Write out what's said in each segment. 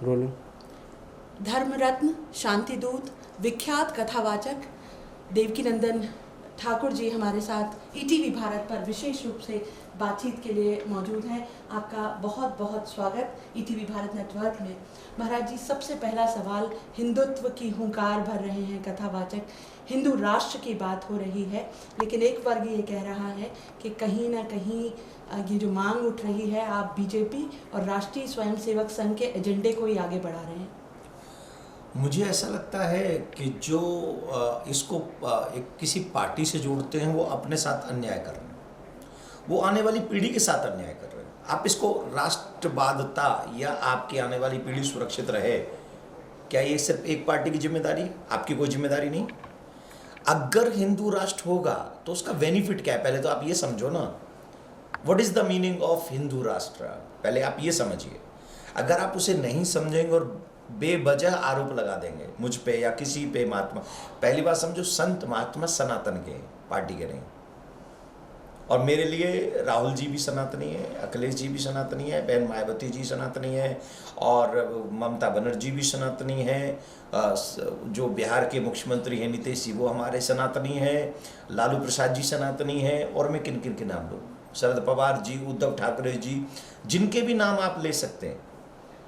Rolling. Dharmaratna, शांतिदूत, विख्यात कथावाचक देवकीनंदन ठाकुर जी हमारे साथ ईटीवी भारत पर विशेष रूप से बातचीत के लिए मौजूद हैं। आपका बहुत बहुत स्वागत ईटीवी भारत नेटवर्क में। महाराज जी, सबसे पहला सवाल, हिंदुत्व की हुंकार भर रहे हैं कथावाचक, हिंदू राष्ट्र की बात हो रही है, लेकिन एक वर्ग ये कह रहा है कि कहीं ना कहीं ये जो मांग उठ रही है, आप बीजेपी और राष्ट्रीय स्वयंसेवक संघ के एजेंडे को ही आगे बढ़ा रहे हैं। मुझे ऐसा लगता है कि जो इसको एक किसी पार्टी से जोड़ते हैं वो अपने साथ अन्याय कर रहे हैं, वो आने वाली पीढ़ी के साथ अन्याय कर रहे हैं। आप इसको राष्ट्रवादता या आपकी आने वाली पीढ़ी सुरक्षित रहे, क्या ये सिर्फ एक पार्टी की जिम्मेदारी है? आपकी कोई जिम्मेदारी नहीं। अगर हिंदू राष्ट्र होगा तो उसका बेनिफिट क्या है, पहले तो आप ये समझो ना। What is the meaning of Hindu राष्ट्र, पहले आप ये समझिए। अगर आप उसे नहीं समझेंगे और बेवजह आरोप लगा देंगे मुझ पे या किसी पे, महात्मा, पहली बात समझो, संत महात्मा सनातन के, पार्टी के नहीं। और मेरे लिए राहुल जी भी सनातनी है, अखिलेश जी भी सनातनी है, बहन मायावती जी सनातनी है, और ममता बनर्जी भी सनातनी है, जो बिहार के मुख्यमंत्री हैं नीतीश जी, वो हमारे सनातनी हैं, लालू प्रसाद जी सनातनी हैं, और मैं किन किन के नाम लूँ, शरद पवार जी, उद्धव ठाकरे जी, जिनके भी नाम आप ले सकते हैं,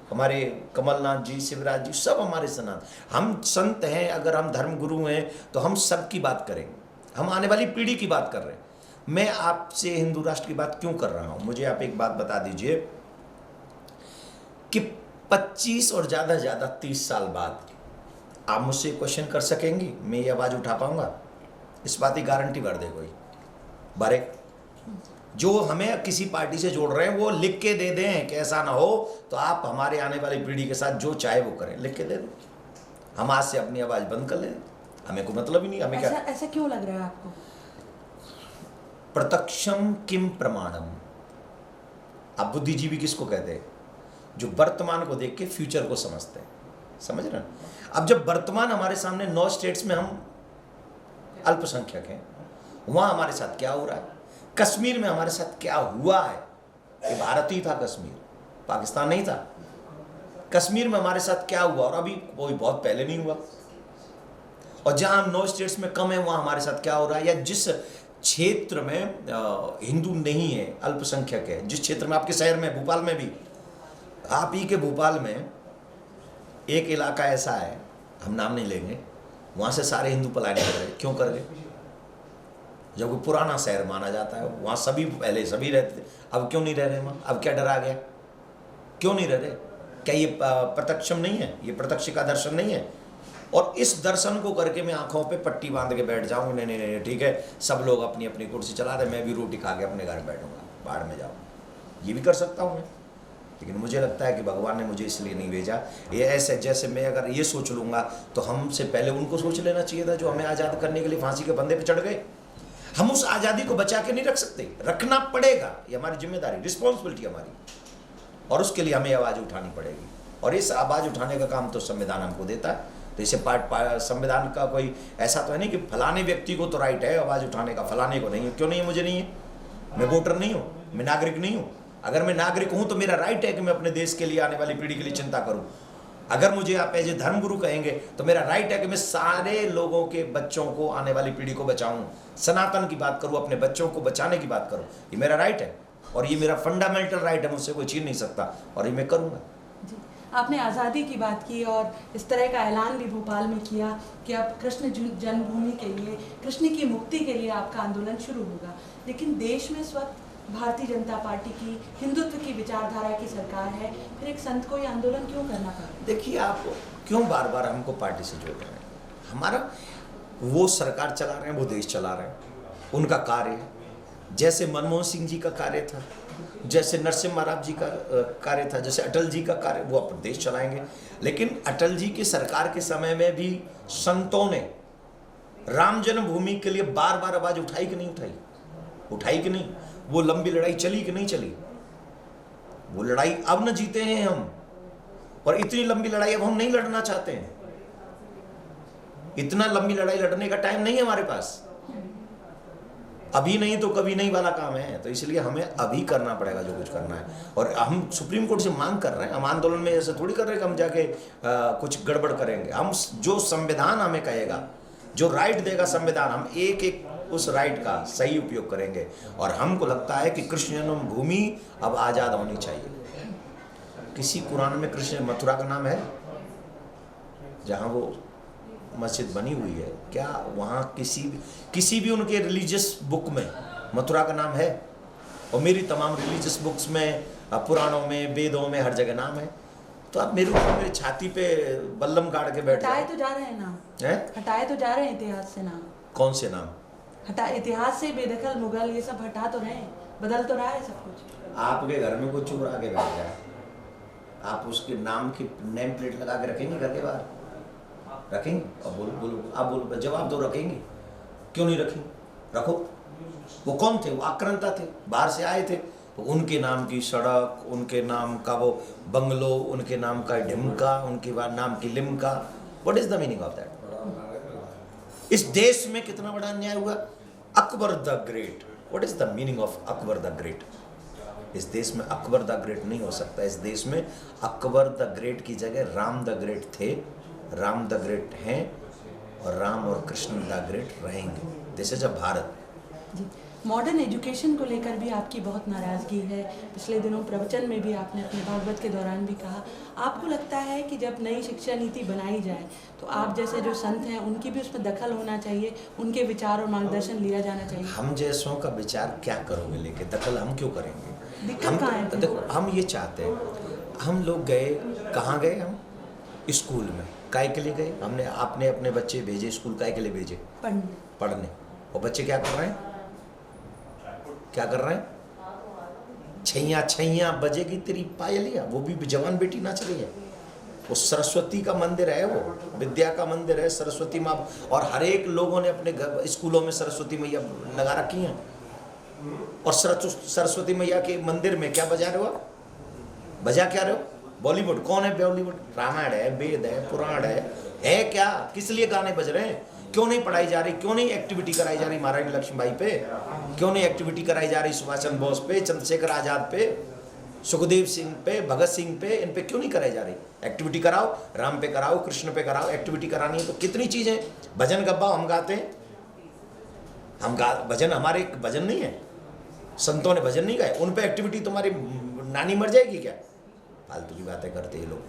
हमारे कमलनाथ जी, शिवराज जी, सब हमारे सनातन। हम संत हैं, अगर हम धर्म गुरु हैं तो हम सब की बात करेंगे, हम आने वाली पीढ़ी की बात कर रहे हैं। मैं आपसे हिंदू राष्ट्र की बात क्यों कर रहा हूं, मुझे आप एक बात बता दीजिए कि 25 और ज़्यादा 30 साल बाद आप मुझसे क्वेश्चन कर सकेंगी, मैं ये आवाज़ उठा पाऊंगा? इस बात की गारंटी भर दे कोई बारे। जो हमें किसी पार्टी से जोड़ रहे हैं वो लिख के दे दें कि ऐसा ना हो तो आप हमारे आने वाली पीढ़ी के साथ जो चाहे वो करें, लिख के दे दें। हम आज से अपनी आवाज़ बंद कर लें, हमें कोई मतलब ही नहीं। हमें क्या ऐसा क्यों लग रहा है आपको? प्रत्यक्षम किम प्रमाणम। आप बुद्धिजीवी किसको कहते हैं? जो वर्तमान को देख के फ्यूचर को समझते हैं, समझ रहे हैं? अब जब वर्तमान हमारे सामने 9 स्टेट्स में हम अल्पसंख्यक हैं, वहां हमारे साथ क्या हो रहा है, कश्मीर में हमारे साथ क्या हुआ है, कि भारत ही था कश्मीर, पाकिस्तान नहीं था। कश्मीर में हमारे साथ क्या हुआ, और अभी कोई बहुत पहले नहीं हुआ। और जहां हम 9 स्टेट्स में कम है, वहां हमारे साथ क्या हो रहा है, या जिस क्षेत्र में हिंदू नहीं है, अल्पसंख्यक है, जिस क्षेत्र में, आपके शहर में, भोपाल में भी, आप ही के भोपाल में एक इलाका ऐसा है, हम नाम नहीं लेंगे, वहां से सारे हिंदू पलायन कर गए। क्यों कर गए? जब वो पुराना शहर माना जाता है, वहाँ सभी पहले सभी रहते थे, अब क्यों नहीं रह रहे वहाँ? अब क्या डर आ गया? क्यों नहीं रह रहे? क्या ये प्रत्यक्षम नहीं है? ये प्रत्यक्ष का दर्शन नहीं है? और इस दर्शन को करके मैं आंखों पे पट्टी बांध के बैठ जाऊँ, नहीं नहीं नहीं ठीक है, सब लोग अपनी अपनी कुर्सी चला रहे, मैं भी रोटी खा के अपने घर में बैठूंगा, बाहर में जाऊँ, ये भी कर सकता हूँ मैं। लेकिन मुझे लगता है कि भगवान ने मुझे इसलिए नहीं भेजा। ये ऐसे, जैसे मैं अगर ये सोच लूँगा तो हमसे पहले उनको सोच लेना चाहिए था, जो हमें आज़ाद करने के लिए फांसी के फंदे पर चढ़ गए। हम उस आज़ादी को बचा के नहीं रख सकते, रखना पड़ेगा, ये हमारी जिम्मेदारी, रिस्पॉन्सिबिलिटी हमारी, और उसके लिए हमें आवाज़ उठानी पड़ेगी। और इस आवाज़ उठाने का काम तो संविधान हमको देता है। तो इसे संविधान का कोई ऐसा तो है नहीं कि फलाने व्यक्ति को तो राइट है आवाज़ उठाने का, फलाने को नहीं है। क्यों नहीं है? मुझे नहीं है, मैं वोटर नहीं हूँ, मैं नागरिक नहीं हूँ। अगर मैं नागरिक हूँ तो मेरा राइट है कि मैं अपने देश के लिए, आने वाली पीढ़ी के लिए चिंता करूँ। अगर मुझे आप एज ए धर्मगुरु कहेंगे तो मेरा राइट है कि मैं सारे लोगों के बच्चों को, आने वाली पीढ़ी को बचाऊं, सनातन की बात करूं, अपने बच्चों को बचाने की बात करूं। ये मेरा राइट है, और ये मेरा फंडामेंटल राइट है, मुझसे कोई छीन नहीं सकता, और ये मैं करूंगा। जी, आपने आज़ादी की बात की और इस तरह का ऐलान भी भोपाल में किया कि अब कृष्ण जन्मभूमि के लिए, कृष्ण की मुक्ति के लिए आपका आंदोलन शुरू होगा। लेकिन देश में इस वक्त भारतीय जनता पार्टी की हिंदुत्व की विचारधारा की सरकार है, फिर एक संत को ये आंदोलन क्यों करना पड़ा? देखिए, आप क्यों बार बार हमको पार्टी से जोड़ रहे हैं? हमारा, वो सरकार चला रहे हैं, वो देश चला रहे हैं, उनका कार्य है। जैसे मनमोहन सिंह जी का कार्य था, जैसे नरसिम्हा राव जी का कार्य था, जैसे अटल जी का कार्य, वो अपना देश चलाएंगे। लेकिन अटल जी की सरकार के समय में भी संतों ने राम जन्मभूमि के लिए बार बार आवाज उठाई कि नहीं उठाई? उठाई कि नहीं? वो लंबी लड़ाई चली कि नहीं चली? वो लड़ाई अब न जीते हैं हम, और इतनी लंबी लड़ाई अब हम नहीं लड़ना चाहते हैं। इतना लंबी लड़ाई लड़ने का टाइम नहीं है हमारे पास। अभी नहीं तो कभी नहीं वाला काम है, तो इसलिए हमें अभी करना पड़ेगा जो कुछ करना है। और हम सुप्रीम कोर्ट से मांग कर रहे हैं, हम आंदोलन में ऐसे थोड़ी कर रहे हैं कि हम जाके कुछ गड़बड़ करेंगे। हम जो संविधान हमें कहेगा, जो राइट देगा संविधान, हम एक एक उस राइट का सही उपयोग करेंगे। और हमको लगता है कि कृष्ण जन्मभूमि अब आज़ाद होनी चाहिए। किसी कुरान में कृष्ण मथुरा का नाम है जहाँ वो मस्जिद बनी हुई है? क्या वहाँ किसी भी उनके रिलीजियस बुक में मथुरा का नाम है? और मेरी तमाम रिलीजियस बुक्स में, पुराणों में, वेदों में हर जगह नाम है। तो आप मेरे छाती पे बल्लम गाड़ के बैठ हटाए तो जा रहे हैं नाम, हटाए तो जा रहे हैं इतिहास से नाम। कौन से नाम? हटा इतिहास से बेदखल मुगल ये सब हटा तो रहे हैं, बदल तो रहा है सब कुछ। आपके घर में कोई चोर आके बैठ जाए, आप उसके नाम की नेम प्लेट लगा के रखेंगे घर के बाहर? रखेंगे? और बोलो आप बोलो, जवाब दो, रखेंगे? क्यों नहीं रखेंगे? रखो। वो कौन थे? वो आक्रांता थे, बाहर से आए थे। तो उनके नाम की सड़क, उनके नाम का वो बंगलो, उनके नाम का ढिमका, उनके नाम की Limca. What is the meaning of that? इस देश में कितना बड़ा अन्याय हुआ। Akbar the great, what is the meaning of Akbar the great? इस देश में अकबर द ग्रेट नहीं हो सकता। इस देश में अकबर द ग्रेट की जगह राम द ग्रेट थे, राम द ग्रेट हैं, और राम और कृष्ण द ग्रेट रहेंगे। This is a Bharat. जी, मॉडर्न एजुकेशन को लेकर भी आपकी बहुत नाराज़गी है। पिछले दिनों प्रवचन में भी आपने अपने भागवत के दौरान भी कहा, आपको लगता है कि जब नई शिक्षा नीति बनाई जाए तो आप जैसे जो संत हैं उनकी भी उसमें दखल होना चाहिए, उनके विचार और मार्गदर्शन लिया जाना चाहिए? हम जैसों का विचार क्या करोगे लेके? दखल हम क्यों करेंगे? दिक्कत कहाँ है? देखो, हम ये चाहते हैं, हम लोग गए, कहाँ गए? हम स्कूल में काय के लिए गए? हमने आपने अपने बच्चे भेजे स्कूल, काय के लिए भेजे? पढ़ने। और बच्चे क्या कर रहे हैं? क्या कर रहे हैं? छैया छैया बजेगी तेरी पायलियाँ, वो भी जवान बेटी नाच रही है। वो सरस्वती का मंदिर है, वो विद्या का मंदिर है, सरस्वती माँ। और हर एक लोगों ने अपने घर स्कूलों में सरस्वती मैया लगा रखी हैं। और सरस्वती मैया के मंदिर में क्या बजा रहे हो आप? बजा क्या रहे हो? बॉलीवुड। कौन है बॉलीवुड? रामायण है, वेद है, पुराण है क्या? किस लिए गाने बज रहे हैं? क्यों नहीं पढ़ाई जा रही? क्यों नहीं एक्टिविटी कराई जा रही महारानी लक्ष्मीबाई पे? क्यों नहीं एक्टिविटी कराई जा रही सुभाष चंद्र बोस पे, चंद्रशेखर आजाद पे, सुखदेव सिंह पे, भगत सिंह पे? इन पे क्यों नहीं कराई जा रही एक्टिविटी? कराओ, राम पे कराओ, कृष्ण पे कराओ। एक्टिविटी करानी है तो कितनी चीजें। भजन गब्बा हम गाते हैं, भजन हमारे भजन नहीं है, संतों ने भजन नहीं गाए, उन पे एक्टिविटी तुम्हारी नानी मर जाएगी क्या? फालतू की बातें करते हैं लोग।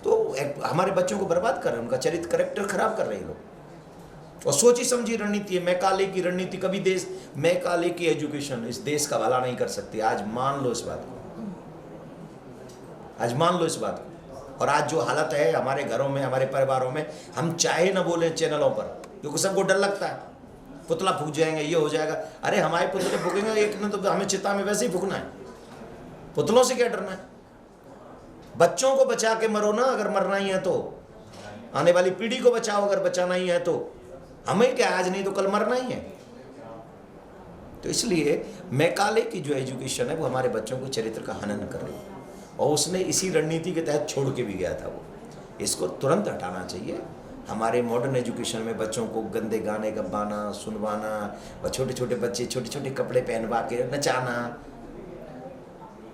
तो हमारे बच्चों को बर्बाद कर रहे हैं, उनका चरित्र करेक्टर खराब कर रहे हैं लोग। और सोची समझी रणनीति है, मैकाले की रणनीति। कभी देश मैकाले की एजुकेशन इस देश का भला नहीं कर सकती। आज मान लो इस बात को, आज मान लो इस बात को। और आज जो हालत है हमारे घरों में, हमारे परिवारों में, हम चाहे ना बोले चैनलों पर, क्योंकि सबको डर लगता है पुतला फूक जाएंगे, ये हो जाएगा। अरे हमारे पुतले फूकेंगे, एक ने तो हमें चिता में वैसे ही फूकना है। पुतलों से क्या डरना है? बच्चों को बचा के मरो ना, अगर मरना ही है तो। आने वाली पीढ़ी को बचाओ, अगर बचाना ही है तो। हमें क्या, आज नहीं तो कल मरना ही है। तो इसलिए मैकाले की जो एजुकेशन है वो हमारे बच्चों को चरित्र का हनन कर रही है, और उसने इसी रणनीति के तहत छोड़ के भी गया था वो। इसको तुरंत हटाना चाहिए। हमारे मॉडर्न एजुकेशन में बच्चों को गंदे गाने गवाना, सुनवाना, और छोटे छोटे बच्चे छोटे छोटे कपड़े पहनवा के नचाना।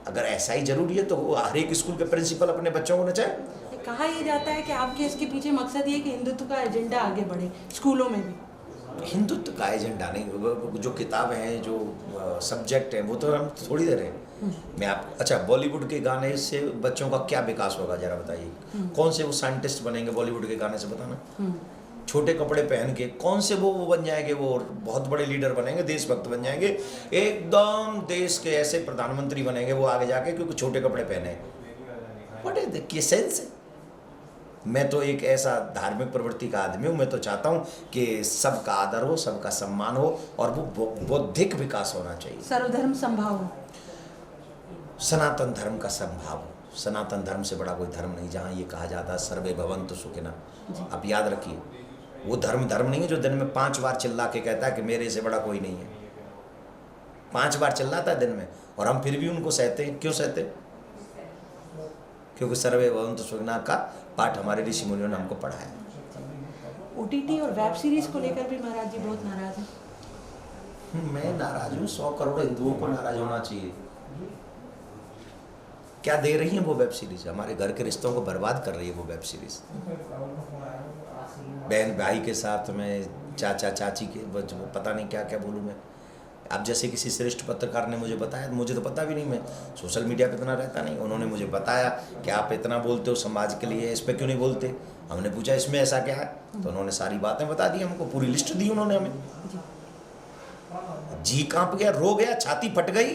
अगर ऐसा ही जरूरी है तो हर एक स्कूल के प्रिंसिपल अपने बच्चों को नचाए। कहा यह जाता है कि आपके इसके पीछे मकसद ये कि हिंदुत्व का एजेंडा आगे बढ़े स्कूलों में भी। हिंदुत्व का एजेंडा नहीं, जो किताबें हैं, जो सब्जेक्ट हैं, वो तो हम थोड़ी दे रहे हैं। मैं आप अच्छा, बॉलीवुड के गाने से बच्चों का क्या विकास होगा जरा बताइए। कौन से वो साइंटिस्ट बनेंगे बॉलीवुड के गाने से? बताना। छोटे कपड़े पहन के कौन से वो बन जाएंगे? वो बहुत बड़े लीडर बनेंगे, देशभक्त बन जाएंगे, एकदम देश के ऐसे प्रधानमंत्री बनेंगे वो आगे जाके, क्योंकि छोटे कपड़े पहने। What is the sense? मैं तो एक ऐसा धार्मिक प्रवृत्ति का आदमी हूँ। मैं तो चाहता हूँ कि सबका आदर हो, सबका सम्मान हो, और वो बौद्धिक विकास होना चाहिए। सर्वधर्म संभाव, सनातन धर्म का संभाव। सनातन धर्म से बड़ा कोई धर्म नहीं, जहाँ ये कहा जाता है सर्वे भवन्तु सुखिनः। आप याद रखिए, वो धर्म नहीं है जो दिन में 5 बार चिल्ला के कहता है कि मेरे से बड़ा कोई नहीं है। 5 बार चिल्लाता है दिन में, और हम फिर भी उनको सहते हैं। क्यों सहते? क्योंकि सर्वे भवन्तु सुखिनः का पाठ हमारे ऋषि मुनियों ने हमको पढ़ाया। ओटीटी और वेब सीरीज को लेकर भी महाराज जी बहुत नाराज हैं। मैं नाराज हूँ, 100 करोड़ हिंदुओं को नाराज होना चाहिए। क्या दे रही है वो वेब सीरीज? हमारे घर के रिश्तों को बर्बाद कर रही है वो वेब सीरीज। बहन भाई के साथ में, चाचा चाची के, पता नहीं क्या क्या बोलूँ मैं। अब जैसे किसी श्रेष्ठ पत्रकार ने मुझे बताया, मुझे तो पता भी नहीं, मैं सोशल मीडिया पे इतना रहता नहीं, उन्होंने मुझे बताया कि आप इतना बोलते हो समाज के लिए, इस पर क्यों नहीं बोलते। हमने पूछा इसमें ऐसा क्या है, तो उन्होंने सारी बातें बता दी हमको, पूरी लिस्ट दी उन्होंने हमें। जी कांप गया, रो गया, छाती फट गई,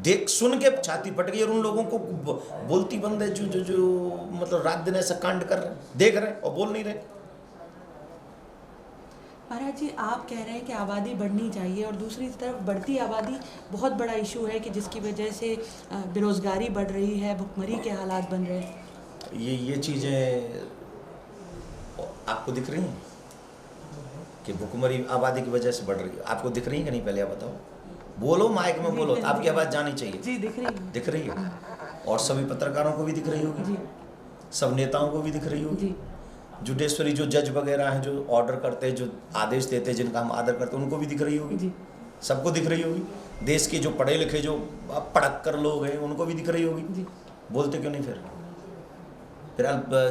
देख सुन के छाती फट गई। और उन लोगों को बोलती बंद है जो मतलब रात दिन ऐसा कांड कर रहे हैं, देख रहे हैं और बोल नहीं रहे। महाराज जी, आप कह रहे हैं कि आबादी बढ़नी चाहिए और दूसरी तरफ बढ़ती आबादी बहुत बड़ा इशू है कि जिसकी वजह से बेरोज़गारी बढ़ रही है, भुखमरी के हालात बन रहे हैं। ये चीज़ें आपको दिख रही हैं कि भुखमरी आबादी की वजह से बढ़ रही है? आपको दिख रही है कि नहीं? पहले आप बताओ, बोलो, माइक में बोलो, आपकी आवाज़ जानी चाहिए। जी दिख रही है। दिख रही है, और सभी पत्रकारों को भी दिख रही होगी, सब नेताओं को भी दिख रही होगी, जुडिशरी जो जज वगैरह हैं, जो ऑर्डर करते हैं, जो आदेश देते हैं, जिनका हम आदर करते हैं, उनको भी दिख रही होगी, सबको दिख रही होगी। देश के जो पढ़े लिखे, जो पढ़कर लोग हैं, उनको भी दिख रही होगी। बोलते क्यों नहीं फिर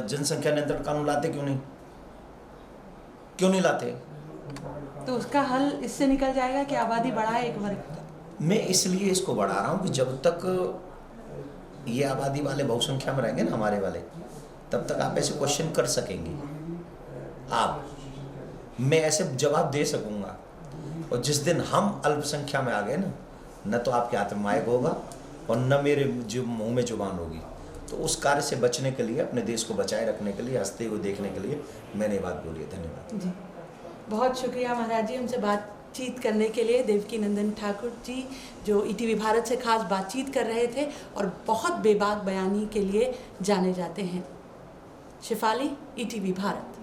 जनसंख्या नियंत्रण कानून लाते क्यों नहीं लाते? तो उसका हल इससे निकल जाएगा कि आबादी बढ़ाए एक वर्ग। मैं इसलिए इसको बढ़ा रहा हूँ कि जब तक ये आबादी वाले बहुसंख्या में रहेंगे ना, हमारे वाले, तब तक आप ऐसे क्वेश्चन कर सकेंगे, मैं ऐसे जवाब दे सकूंगा। और जिस दिन हम अल्पसंख्या में आ गए ना, न तो आपके हाथ में माइक होगा और न मेरे मुंह में जुबान होगी। तो उस कार्य से बचने के लिए, अपने देश को बचाए रखने के लिए, हंसते हुए देखने के लिए मैंने ये बात बोली है। धन्यवाद जी, बहुत शुक्रिया महाराज जी, हमसे बातचीत करने के लिए। देवकी नंदन ठाकुर जी जो ईटीवी भारत से खास बातचीत कर रहे थे और बहुत बेबाक बयानी के लिए जाने जाते हैं। शिफाली, ईटीवी भारत।